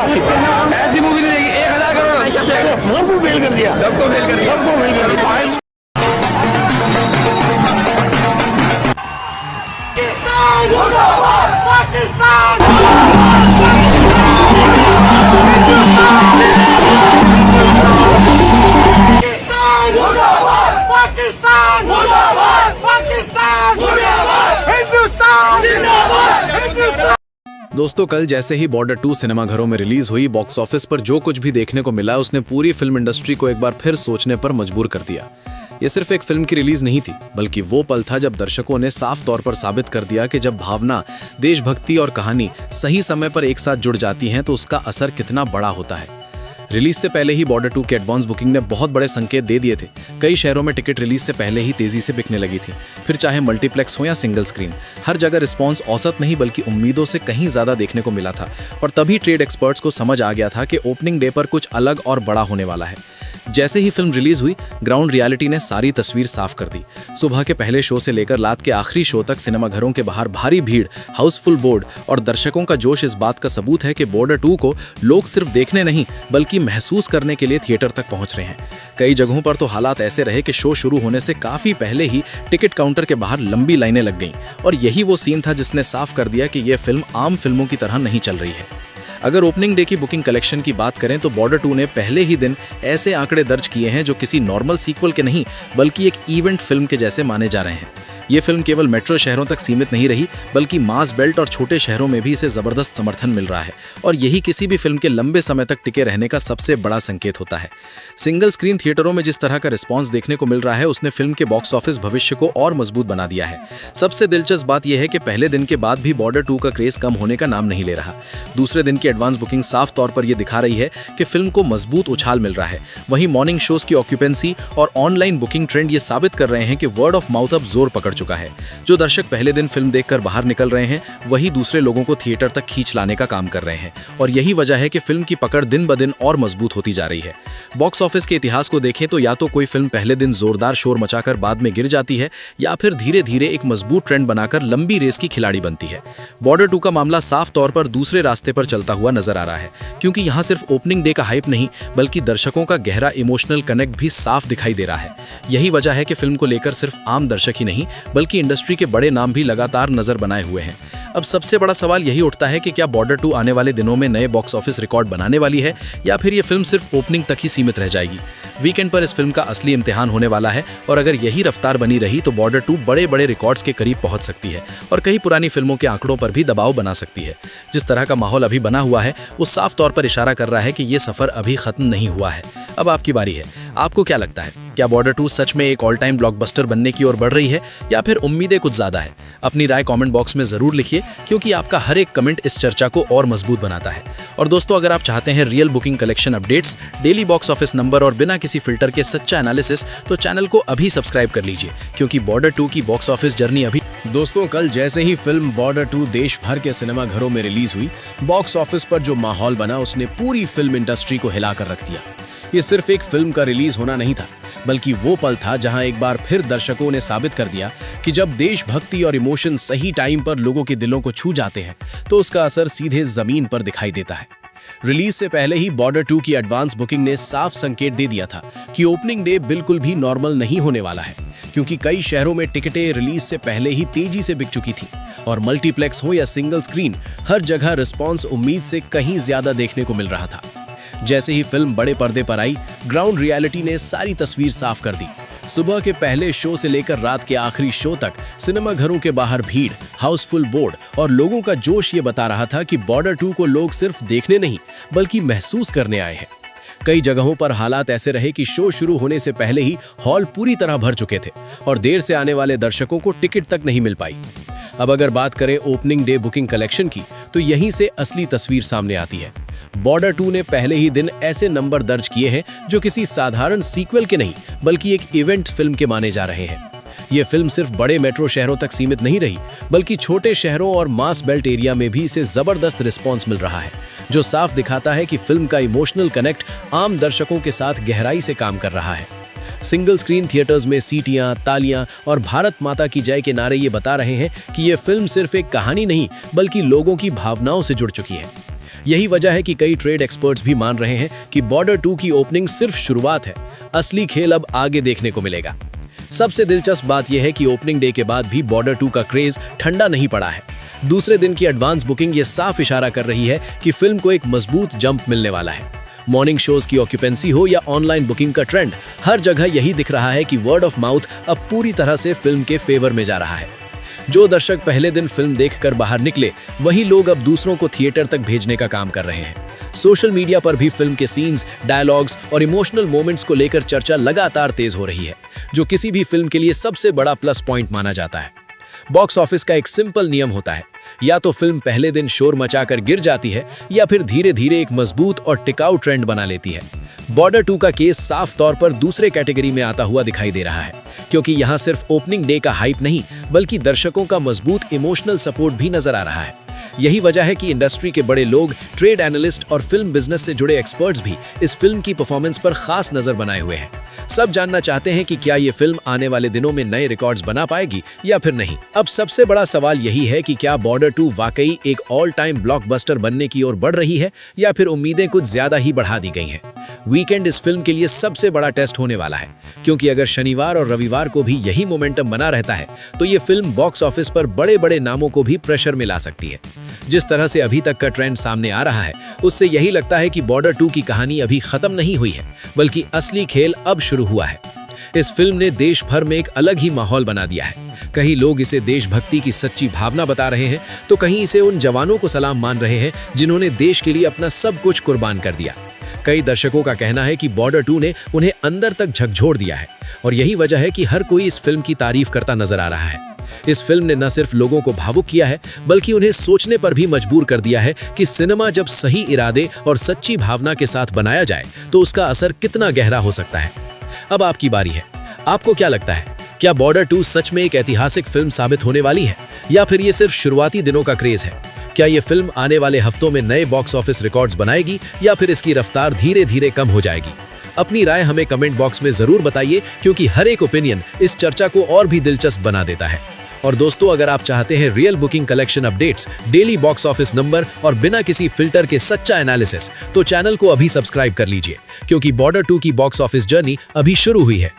ऐसी मूवी नहीं देखी, 1000 करोड़ सबको फेल कर दिया, सबको फेल कर दिया, सबको फेल कर दिया। दोस्तों, कल जैसे ही बॉर्डर 2 सिनेमाघरों में रिलीज हुई, बॉक्स ऑफिस पर जो कुछ भी देखने को मिला उसने पूरी फिल्म इंडस्ट्री को एक बार फिर सोचने पर मजबूर कर दिया। ये सिर्फ एक फिल्म की रिलीज नहीं थी, बल्कि वो पल था जब दर्शकों ने साफ तौर पर साबित कर दिया कि जब भावना, देशभक्ति और कहानी सही समय पर एक साथ जुड़ जाती हैं तो उसका असर कितना बड़ा होता है। रिलीज से पहले ही बॉर्डर 2 की एडवांस बुकिंग ने बहुत बड़े संकेत दे दिए थे। कई शहरों में टिकट रिलीज से पहले ही तेजी से बिकने लगी थी। फिर चाहे मल्टीप्लेक्स हो या सिंगल स्क्रीन, हर जगह रिस्पांस औसत नहीं बल्कि उम्मीदों से कहीं ज्यादा देखने को मिला था। और तभी ट्रेड एक्सपर्ट्स को समझ आ गया था कि ओपनिंग डे पर कुछ अलग और बड़ा होने वाला है। जैसे ही फिल्म रिलीज हुई, ग्राउंड रियलिटी ने सारी तस्वीर साफ कर दी। सुबह के पहले शो से लेकर रात के आखिरी शो तक सिनेमाघरों के बाहर भारी भीड़, हाउसफुल बोर्ड और दर्शकों का जोश इस बात का सबूत है कि बॉर्डर 2 को लोग सिर्फ देखने नहीं बल्कि महसूस करने के लिए थिएटर तक पहुंच रहे हैं। कई जगहों पर तो हालात ऐसे रहे कि शो शुरू होने से काफी पहले ही टिकट काउंटर के बाहर लंबी लाइनें लग गईं। और यही वो सीन था जिसने साफ कर दिया कि यह फिल्म आम फिल्मों की तरह नहीं चल रही है। अगर ओपनिंग डे की बुकिंग कलेक्शन की बात करें तो बॉर्डर 2 ने पहले ही दिन ऐसे आंकड़े दर्ज किए हैं जो किसी नॉर्मल सीक्वल के नहीं बल्कि एक इवेंट फिल्म के जैसे माने जा रहे हैं। ये फिल्म केवल मेट्रो शहरों तक सीमित नहीं रही, बल्कि मास बेल्ट और छोटे शहरों में भी इसे जबरदस्त समर्थन मिल रहा है। और यही किसी भी फिल्म के लंबे समय तक टिके रहने का सबसे बड़ा संकेत होता है। सिंगल स्क्रीन थिएटरों में जिस तरह का रिस्पांस देखने को मिल रहा है, उसने फिल्म के बॉक्स ऑफिस भविष्य को और मजबूत बना दिया है। सबसे दिलचस्प बात यह है कि पहले दिन के बाद भी बॉर्डर 2 का क्रेज कम होने का नाम नहीं ले रहा। दूसरे दिन की एडवांस बुकिंग साफ तौर पर यह दिखा रही है कि फिल्म को मजबूत उछाल मिल रहा है। वहीं मॉर्निंग शोज की ऑक्यूपेंसी और ऑनलाइन बुकिंग ट्रेंड ये साबित कर रहे हैं कि वर्ड ऑफ माउथ अब जोर पकड़ चुका है। जो दर्शक पहले दिन फिल्म देखकर बाहर निकल रहे हैं, वही दूसरे लोगों को थिएटर तक खींच लाने का काम कर रहे हैं। और यही वजह है कि फिल्म की पकड़ दिन ब दिन और मजबूत होती जा रही है। बॉक्स ऑफिस के इतिहास को देखें तो या तो कोई फिल्म पहले दिन जोरदार शोर मचाकर बाद में गिर जाती है, या फिर धीरे धीरे एक मजबूत ट्रेंड बनाकर लंबी रेस की खिलाड़ी बनती है। बॉर्डर 2 का मामला साफ तौर पर दूसरे रास्ते पर चलता हुआ नजर आ रहा है, क्योंकि यहाँ सिर्फ ओपनिंग डे का हाइप नहीं बल्कि दर्शकों का गहरा इमोशनल कनेक्ट भी साफ दिखाई दे रहा है। यही वजह है कि फिल्म को लेकर सिर्फ आम दर्शक ही नहीं बल्कि इंडस्ट्री के बड़े नाम भी लगातार नजर बनाए हुए हैं। अब सबसे बड़ा सवाल यही उठता है कि क्या बॉर्डर 2 आने वाले दिनों में नए बॉक्स ऑफिस रिकॉर्ड बनाने वाली है, या फिर यह फिल्म सिर्फ ओपनिंग तक ही सीमित रह जाएगी। वीकेंड पर इस फिल्म का असली इम्तिहान होने वाला है, और अगर यही रफ्तार बनी रही तो बॉर्डर 2 बड़े बड़े रिकॉर्ड्स के करीब पहुंच सकती है और कई पुरानी फिल्मों के आंकड़ों पर भी दबाव बना सकती है। जिस तरह का माहौल अभी बना हुआ है वो साफ तौर पर इशारा कर रहा है कि ये सफर अभी खत्म नहीं हुआ है। अब आपकी बारी है, आपको क्या लगता है? क्या बॉर्डर 2 सच में एक ऑल टाइम ब्लॉकबस्टर बनने की ओर बढ़ रही है, या फिर उम्मीदें कुछ ज्यादा है? अपनी राय कमेंट बॉक्स में जरूर लिखिए, क्योंकि आपका हर एक कमेंट इस चर्चा को और मजबूत बनाता है। और दोस्तों, अगर आप चाहते हैं real booking collection updates, daily box office number और बिना किसी फिल्टर के सच्चा एनालिसिस, तो चैनल को अभी सब्सक्राइब कर लीजिए, क्योंकि बॉर्डर 2 की बॉक्स ऑफिस जर्नी अभी। दोस्तों, कल जैसे ही फिल्म बॉर्डर 2 देश भर के सिनेमाघरों में रिलीज हुई, बॉक्स ऑफिस पर जो माहौल बना उसने पूरी फिल्म इंडस्ट्री को हिलाकर रख दिया। ये सिर्फ एक फिल्म का रिलीज होना नहीं था, बल्कि वो पल था जहां एक बार फिर दर्शकों ने साबित कर दिया कि जब देशभक्ति और इमोशन सही टाइम पर लोगों के दिलों को छू जाते हैं तो उसका असर सीधे जमीन पर दिखाई देता है। रिलीज से पहले ही बॉर्डर 2 की एडवांस बुकिंग ने साफ संकेत दे दिया था कि ओपनिंग डे बिल्कुल भी नॉर्मल नहीं होने वाला है, क्योंकि कई शहरों में टिकटें रिलीज से पहले ही तेजी से बिक चुकी थी। और मल्टीप्लेक्स हो या सिंगल स्क्रीन, हर जगह रिस्पॉन्स उम्मीद से कहीं ज्यादा देखने को मिल रहा था। जैसे ही फिल्म बड़े पर्दे पर आई, ग्राउंड रियलिटी ने सारी तस्वीर साफ कर दी। सुबह के पहले शो से लेकर रात के आखिरी शो तक सिनेमाघरों के बाहर भीड़, हाउसफुल बोर्ड और लोगों का जोश ये बता रहा था कि बॉर्डर 2 को लोग सिर्फ देखने नहीं बल्कि महसूस करने आए हैं। कई जगहों पर हालात ऐसे रहे कि शो शुरू होने से पहले ही हॉल पूरी तरह भर चुके थे और देर से आने वाले दर्शकों को टिकट तक नहीं मिल पाई। अब अगर बात करें ओपनिंग डे बुकिंग कलेक्शन की, तो यहीं से असली तस्वीर सामने आती है। बॉर्डर 2 ने पहले ही दिन ऐसे नंबर दर्ज किए हैं जो किसी साधारण सीक्वल के नहीं बल्कि एक इवेंट फिल्म के माने जा रहे हैं। ये फिल्म सिर्फ बड़े मेट्रो शहरों तक सीमित नहीं रही, बल्कि छोटे शहरों और मास बेल्ट एरिया में भी इसे जबरदस्त रिस्पॉन्स मिल रहा है, जो साफ दिखाता है कि फिल्म का इमोशनल कनेक्ट आम दर्शकों के साथ गहराई से काम कर रहा है। सिंगल स्क्रीन थिएटर्स में सीटियां, तालियां और भारत माता की जय के नारे ये बता रहे हैं कि ये फिल्म सिर्फ एक कहानी नहीं बल्कि लोगों की भावनाओं से जुड़ चुकी है। यही वजह है कि कई ट्रेड एक्सपर्ट्स भी मान रहे हैं कि बॉर्डर 2 की ओपनिंग सिर्फ शुरुआत है, असली खेल अब आगे देखने को मिलेगा। सबसे दिलचस्प बात यह है कि ओपनिंग डे के बाद भी बॉर्डर 2 का क्रेज ठंडा नहीं पड़ा है। दूसरे दिन की एडवांस बुकिंग ये साफ इशारा कर रही है कि फिल्म को एक मजबूत जंप मिलने वाला है। मॉर्निंग शोज की ऑक्यूपेंसी हो या ऑनलाइन बुकिंग का ट्रेंड, हर जगह यही दिख रहा है कि वर्ड ऑफ माउथ अब पूरी तरह से फिल्म के फेवर में जा रहा है। जो दर्शक पहले दिन फिल्म देखकर बाहर निकले, वही लोग अब दूसरों को थिएटर तक भेजने का काम कर रहे हैं। सोशल मीडिया पर भी फिल्म के सीन्स, डायलॉग्स और इमोशनल मोमेंट्स को लेकर चर्चा लगातार तेज हो रही है, जो किसी भी फिल्म के लिए सबसे बड़ा प्लस पॉइंट माना जाता है। बॉक्स ऑफिस का एक सिंपल नियम होता है, या तो फिल्म पहले दिन शोर मचाकर गिर जाती है या फिर धीरे धीरे एक मजबूत और टिकाऊ ट्रेंड बना लेती है। बॉर्डर 2 का केस साफ तौर पर दूसरे कैटेगरी में आता हुआ दिखाई दे रहा है, क्योंकि यहाँ सिर्फ ओपनिंग डे का हाइप नहीं, बल्कि दर्शकों का मजबूत इमोशनल सपोर्ट भी नजर आ रहा है। यही वजह है कि इंडस्ट्री के बड़े लोग, ट्रेड एनालिस्ट और फिल्म बिजनेस से जुड़े एक्सपर्ट्स भी इस फिल्म की परफॉर्मेंस पर खास नजर बनाए हुए हैं। सब जानना चाहते हैं कि क्या ये फिल्म आने वाले दिनों में नए रिकॉर्ड्स बना पाएगी या फिर नहीं। अब सबसे बड़ा सवाल यही है कि क्या बॉर्डर 2 वाकई एक ऑल टाइम ब्लॉकबस्टर बनने की ओर बढ़ रही है या फिर उम्मीदें कुछ ज्यादा ही बढ़ा दी गई हैं। वीकेंड इस फिल्म के लिए सबसे बड़ा टेस्ट होने वाला है, क्योंकि अगर शनिवार और रविवार को भी यही मोमेंटम बना रहता है तो ये फिल्म बॉक्स ऑफिस पर बड़े बड़े नामों को भी प्रेशर में ला सकती है। जिस तरह से अभी तक का ट्रेंड सामने आ रहा है, उससे यही लगता है कि बॉर्डर 2 की कहानी अभी खत्म नहीं हुई है, बल्कि असली खेल अब शुरू हुआ है। इस फिल्म ने देश भर में एक अलग ही माहौल बना दिया है। कहीं लोग इसे देशभक्ति की सच्ची भावना बता रहे हैं, तो कहीं इसे उन जवानों को सलाम मान रहे हैं जिन्होंने देश के लिए अपना सब कुछ कुर्बान कर दिया। कई दर्शकों का कहना है कि बॉर्डर 2 ने उन्हें अंदर तक झकझोर दिया है, और यही वजह है कि हर कोई इस फिल्म की तारीफ करता नजर आ रहा है। इस फिल्म ने न सिर्फ लोगों को भावुक किया है, बल्कि उन्हें सोचने पर भी मजबूर कर दिया है कि सिनेमा जब सही इरादे और सच्ची भावना के साथ बनाया जाए तो उसका असर कितना गहरा हो सकता है। अब आपकी बारी है, आपको क्या लगता है? क्या बॉर्डर 2 सच में एक ऐतिहासिक फिल्म साबित होने वाली है, या फिर ये सिर्फ शुरुआती दिनों का क्रेज है? क्या ये फिल्म आने वाले हफ्तों में नए बॉक्स ऑफिस रिकॉर्ड्स बनाएगी या फिर इसकी रफ्तार धीरे धीरे कम हो जाएगी? अपनी राय हमें कमेंट बॉक्स में जरूर बताइए, क्योंकि हर एक ओपिनियन इस चर्चा को और भी दिलचस्प बना देता है। और दोस्तों, अगर आप चाहते हैं real booking collection updates, daily box office number और बिना किसी फिल्टर के सच्चा एनालिसिस, तो चैनल को अभी सब्सक्राइब कर लीजिए, क्योंकि बॉर्डर 2 की बॉक्स ऑफिस जर्नी अभी शुरू हुई है।